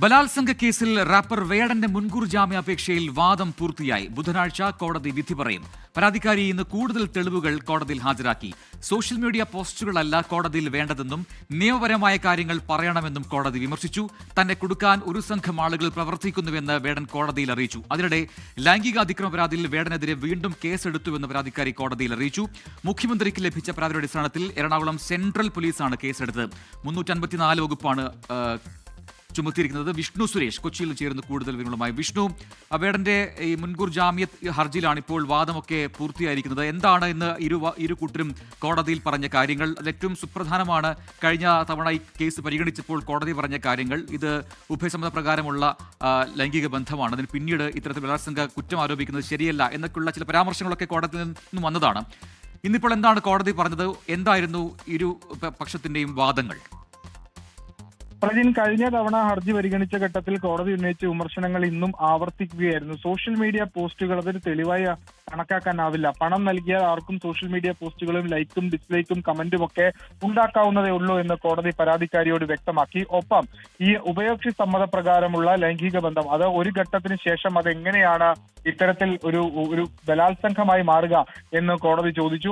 ബലാത്സംഗ കേസിൽ റാപ്പർ വേടന്റെ മുൻകൂർ ജാമ്യാപേക്ഷയിൽ വാദം പൂർത്തിയായി. ബുധനാഴ്ച കോടതി വിധി പറയും. പരാതിക്കാരി ഇന്ന് കൂടുതൽ തെളിവുകൾ കോടതിയിൽ ഹാജരാക്കി. സോഷ്യൽ മീഡിയ പോസ്റ്റുകളല്ല കോടതിയിൽ വേണ്ടതെന്നും നിയമപരമായ കാര്യങ്ങൾ പറയണമെന്നും കോടതി വിമർശിച്ചു. തന്നെ കുടുക്കാൻ ഒരു സംഘം ആളുകൾ പ്രവർത്തിക്കുന്നുവെന്ന് വേടൻ കോടതിയിൽ അറിയിച്ചു. അതിനിടെ ലൈംഗിക അതിക്രമ പരാതിയിൽ വേടനെതിരെ വീണ്ടും കേസെടുത്തുവെന്ന് പരാതിക്കാരി കോടതിയിൽ അറിയിച്ചു. മുഖ്യമന്ത്രിക്ക് ലഭിച്ച പരാതിയുടെ അടിസ്ഥാനത്തിൽ എറണാകുളം സെൻട്രൽ പോലീസാണ് കേസെടുത്തത്. 354 വകുപ്പാണ് ചുമത്തിയിരിക്കുന്നത്. വിഷ്ണു സുരേഷ് കൊച്ചിയിൽ ചേർന്ന് കൂടുതൽ വിവരങ്ങളുമായി. വിഷ്ണു, വേടന്റെ ഈ മുൻകൂർ ജാമ്യ ഹർജിയിലാണ് ഇപ്പോൾ വാദമൊക്കെ പൂർത്തിയായിരിക്കുന്നത്. എന്താണ് ഇന്ന് ഇരു കൂട്ടരും കോടതിയിൽ പറഞ്ഞ കാര്യങ്ങൾ? ഏറ്റവും സുപ്രധാനമാണ് കഴിഞ്ഞ തവണ ഈ കേസ് പരിഗണിച്ചപ്പോൾ കോടതി പറഞ്ഞ കാര്യങ്ങൾ. ഇത് ഉഭയസമ്മത പ്രകാരമുള്ള ലൈംഗിക ബന്ധമാണ്. അതിന് പിന്നീട് ഇത്തരത്തിൽ ബലാത്സംഗ കുറ്റം ആരോപിക്കുന്നത് ശരിയല്ല എന്നൊക്കെയുള്ള ചില പരാമർശങ്ങളൊക്കെ കോടതിയിൽ നിന്നും വന്നതാണ്. ഇന്നിപ്പോൾ എന്താണ് കോടതി പറഞ്ഞത്? എന്തായിരുന്നു ഇരു പക്ഷത്തിന്റെയും വാദങ്ങൾ? പ്രജിൻ, കഴിഞ്ഞ തവണ ഹർജി പരിഗണിച്ച ഘട്ടത്തിൽ കോടതി ഉന്നയിച്ച വിമർശനങ്ങൾ ഇന്നും ആവർത്തിക്കുകയായിരുന്നു. സോഷ്യൽ മീഡിയ പോസ്റ്റുകൾ അതൊരു തെളിവായി കണക്കാക്കാനാവില്ല. പണം നൽകിയാൽ ആർക്കും സോഷ്യൽ മീഡിയ പോസ്റ്റുകളും ലൈക്കും ഡിസ്ലൈക്കും കമന്റും ഒക്കെ ഉണ്ടാക്കാവുന്നതേ ഉള്ളൂ എന്ന് കോടതി പരാതിക്കാരിയോട് വ്യക്തമാക്കി. ഒപ്പം ഈ ഉഭയകക്ഷി സമ്മതപ്രകാരമുള്ള ലൈംഗിക ബന്ധം അത് ഒരു ഘട്ടത്തിന് ശേഷം അതെങ്ങനെയാണ് ഇത്തരത്തിൽ ഒരു ബലാത്സംഗമായി മാറുക എന്ന് കോടതി ചോദിച്ചു.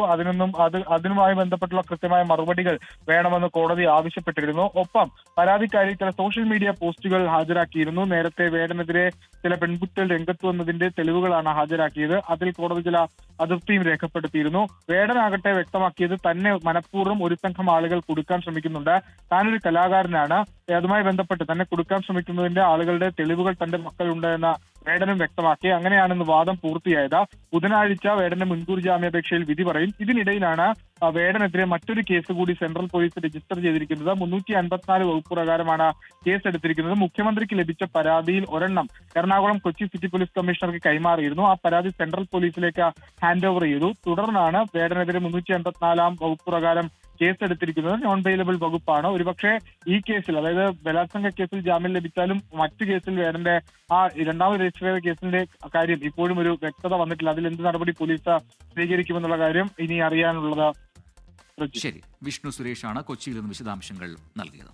അതിനുമായി ബന്ധപ്പെട്ടുള്ള കൃത്യമായ മറുപടികൾ വേണമെന്ന് കോടതി ആവശ്യപ്പെട്ടിരുന്നു. ഒപ്പം പരാതിക്കാരി ചില സോഷ്യൽ മീഡിയ പോസ്റ്റുകൾ ഹാജരാക്കിയിരുന്നു. നേരത്തെ വേടനെതിരെ ചില പെൺകുട്ടികൾ രംഗത്ത് വന്നതിന്റെ തെളിവുകളാണ് ഹാജരാക്കിയത്. അതിൽ കോടതി ചില അതൃപ്തിയും രേഖപ്പെടുത്തിയിരുന്നു. വേടനാകട്ടെ വ്യക്തമാക്കിയത് തന്നെ മനഃപൂർവ്വം ഒരു സംഘം ആളുകൾ കൊടുക്കാൻ ശ്രമിക്കുന്നുണ്ട്, താനൊരു കലാകാരനാണ്, അതുമായി ബന്ധപ്പെട്ട് തന്നെ കൊടുക്കാൻ ശ്രമിക്കുന്നതിന്റെ ആളുകളുടെ തെളിവുകൾ തന്റെ മക്കളുണ്ട് എന്ന വേടനും വ്യക്തമാക്കി. അങ്ങനെയാണെന്ന് വാദം പൂർത്തിയായത്. ബുധനാഴ്ച വേടന്റെ മുൻകൂർ ജാമ്യാപേക്ഷയിൽ വിധി പറയും. ഇതിനിടയിലാണ് വേടനെതിരെ മറ്റൊരു കേസ് കൂടി സെൻട്രൽ പോലീസ് രജിസ്റ്റർ ചെയ്തിരിക്കുന്നത്. 354 വകുപ്പ് പ്രകാരമാണ് കേസ് എടുത്തിരിക്കുന്നത്. മുഖ്യമന്ത്രിക്ക് ലഭിച്ച പരാതിയിൽ ഒരെണ്ണം എറണാകുളം കൊച്ചി സിറ്റി പോലീസ് കമ്മീഷണർക്ക് കൈമാറിയിരുന്നു. ആ പരാതി സെൻട്രൽ പോലീസിലേക്ക് ഹാൻഡ് ഓവർ ചെയ്തു. തുടർന്നാണ് വേടനെതിരെ 354 വകുപ്പ് പ്രകാരം കേസെടുത്തിരിക്കുന്നത്. നോൺ ബെയിലബിൾ വകുപ്പാണ്. ഒരുപക്ഷെ ഈ കേസിൽ, അതായത് ബലാത്സംഗ കേസിൽ ജാമ്യം ലഭിച്ചാലും മറ്റു കേസിൽ വേടന്റെ ആ രണ്ടാമത് രജിസ്റ്റർ ചെയ്ത കേസിന്റെ കാര്യം ഇപ്പോഴും ഒരു വ്യക്തത വന്നിട്ടില്ല. അതിൽ എന്ത് നടപടി പോലീസ് സ്വീകരിക്കുമെന്നുള്ള കാര്യം ഇനി അറിയാനുള്ളത്. ശരി, വിഷ്ണു സുരേഷാണ് കൊച്ചിയിൽ നിന്ന് വിശദാംശങ്ങൾ നൽകിയത്.